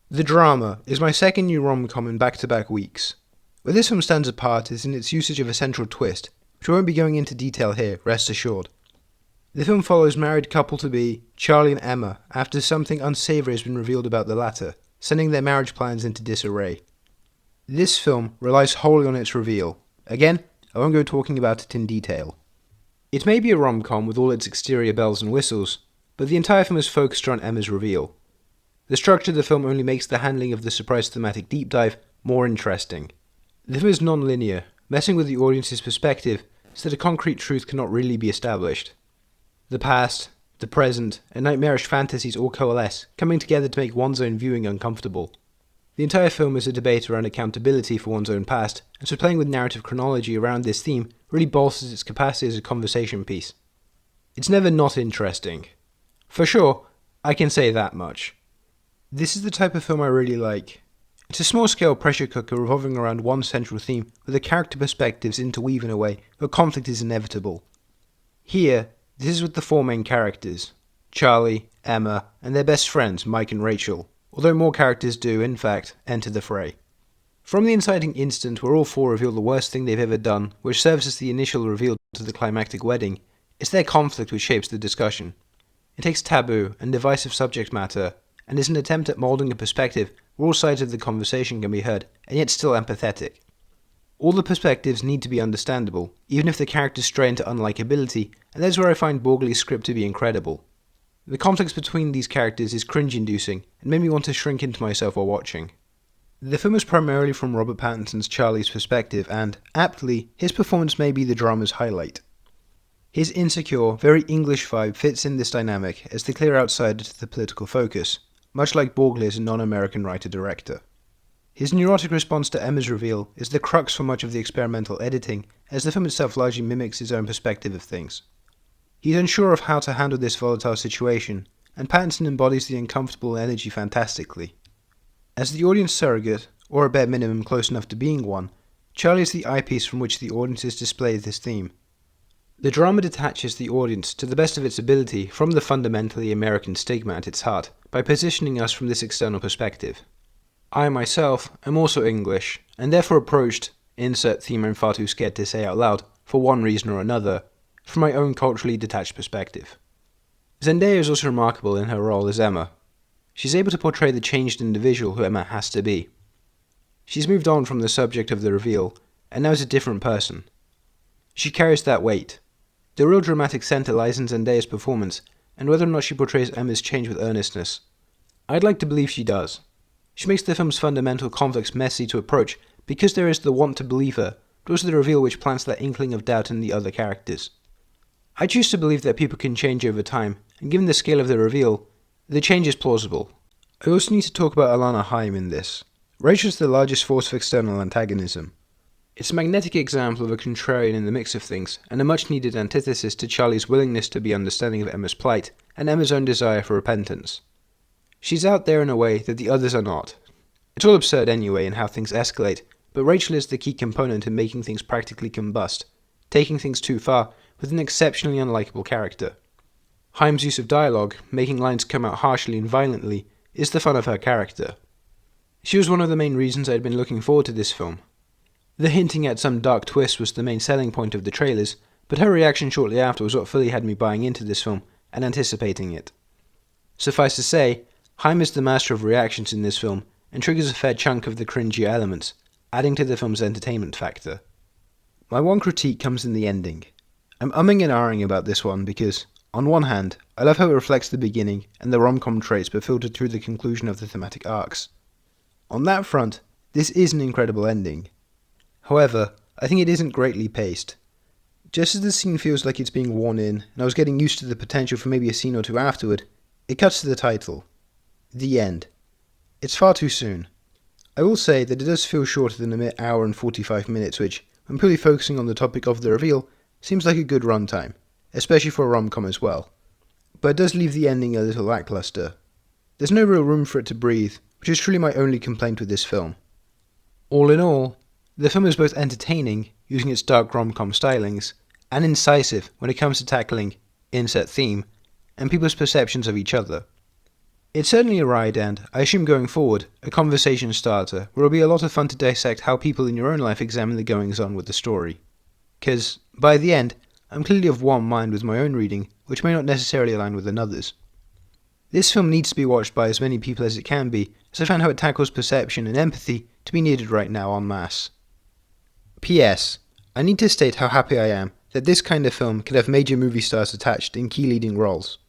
The Drama is my second new rom-com in back-to-back weeks. Where this film stands apart is in its usage of a central twist, which I won't be going into detail here, rest assured. The film follows married couple-to-be, Charlie and Emma, after something unsavory has been revealed about the latter, sending their marriage plans into disarray. This film relies wholly on its reveal. Again, I won't go talking about it in detail. It may be a rom-com with all its exterior bells and whistles, but the entire film is focused on Emma's reveal. The structure of the film only makes the handling of the surprise thematic deep dive more interesting. The film is non-linear, messing with the audience's perspective so that a concrete truth cannot really be established. The past, the present, and nightmarish fantasies all coalesce, coming together to make one's own viewing uncomfortable. The entire film is a debate around accountability for one's own past, and so playing with narrative chronology around this theme really bolsters its capacity as a conversation piece. It's never not interesting. For sure, I can say that much. This is the type of film I really like. It's a small-scale pressure cooker revolving around one central theme, with the character perspectives interweave in a way where conflict is inevitable. Here, this is with the four main characters, Charlie, Emma, and their best friends, Mike and Rachel, although more characters do, in fact, enter the fray. From the inciting instant where all four reveal the worst thing they've ever done, which serves as the initial reveal to the climactic wedding, it's their conflict which shapes the discussion. It takes taboo and divisive subject matter, and is an attempt at moulding a perspective where all sides of the conversation can be heard, and yet still empathetic. All the perspectives need to be understandable, even if the characters stray into unlikability, and that's where I find Borgli's script to be incredible. The conflicts between these characters is cringe-inducing, and made me want to shrink into myself while watching. The film is primarily from Robert Pattinson's Charlie's perspective, and, aptly, his performance may be the drama's highlight. His insecure, very English vibe fits in this dynamic as the clear outsider to the political focus, much like Borgli as a non-American writer-director. His neurotic response to Emma's reveal is the crux for much of the experimental editing, as the film itself largely mimics his own perspective of things. He's unsure of how to handle this volatile situation, and Pattinson embodies the uncomfortable energy fantastically. As the audience surrogate, or at bare minimum close enough to being one, Charlie is the eyepiece from which the audiences display this theme. The drama detaches the audience to the best of its ability from the fundamentally American stigma at its heart by positioning us from this external perspective. I myself am also English, and therefore approached, insert theme I'm far too scared to say out loud, for one reason or another, from my own culturally detached perspective. Zendaya is also remarkable in her role as Emma. She's able to portray the changed individual who Emma has to be. She's moved on from the subject of the reveal, and now is a different person. She carries that weight. The real dramatic centre lies in Zendaya's performance, and whether or not she portrays Emma's change with earnestness. I'd like to believe she does. She makes the film's fundamental conflicts messy to approach because there is the want to believe her, but also the reveal which plants that inkling of doubt in the other characters. I choose to believe that people can change over time, and given the scale of the reveal, the change is plausible. I also need to talk about Alana Haim in this. Rachel is the largest force of external antagonism. It's a magnetic example of a contrarian in the mix of things, and a much-needed antithesis to Charlie's willingness to be understanding of Emma's plight, and Emma's own desire for repentance. She's out there in a way that the others are not. It's all absurd anyway in how things escalate, but Rachel is the key component in making things practically combust, taking things too far with an exceptionally unlikable character. Haim's use of dialogue, making lines come out harshly and violently, is the fun of her character. She was one of the main reasons I had been looking forward to this film. The hinting at some dark twist was the main selling point of the trailers, but her reaction shortly after was what fully had me buying into this film and anticipating it. Suffice to say, Haim is the master of reactions in this film and triggers a fair chunk of the cringy elements, adding to the film's entertainment factor. My one critique comes in the ending. I'm umming and ahhing about this one because, on one hand, I love how it reflects the beginning and the rom-com traits but filtered through the conclusion of the thematic arcs. On that front, this is an incredible ending. However, I think it isn't greatly paced. Just as the scene feels like it's being worn in, and I was getting used to the potential for maybe a scene or two afterward, it cuts to the title. The end. It's far too soon. I will say that it does feel shorter than a mere hour and 45 minutes, which, when purely focusing on the topic of the reveal, seems like a good runtime, especially for a rom-com as well. But it does leave the ending a little lackluster. There's no real room for it to breathe, which is truly my only complaint with this film. All in all, the film is both entertaining, using its dark rom-com stylings, and incisive when it comes to tackling insert theme and people's perceptions of each other. It's certainly a ride and, I assume going forward, a conversation starter where it'll be a lot of fun to dissect how people in your own life examine the goings-on with the story. 'Cause, by the end, I'm clearly of one mind with my own reading, which may not necessarily align with another's. This film needs to be watched by as many people as it can be, as I find how it tackles perception and empathy to be needed right now en masse. P.S. I need to state how happy I am that this kind of film can have major movie stars attached in key leading roles.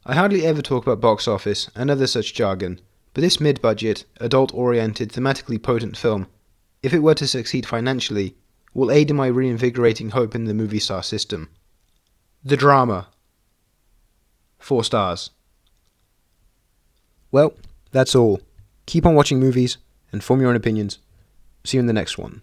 I hardly ever talk about box office and other such jargon, but this mid-budget, adult-oriented, thematically potent film, if it were to succeed financially, will aid in my reinvigorating hope in the movie star system. The drama. 4 stars. Well, that's all. Keep on watching movies and form your own opinions. See you in the next one.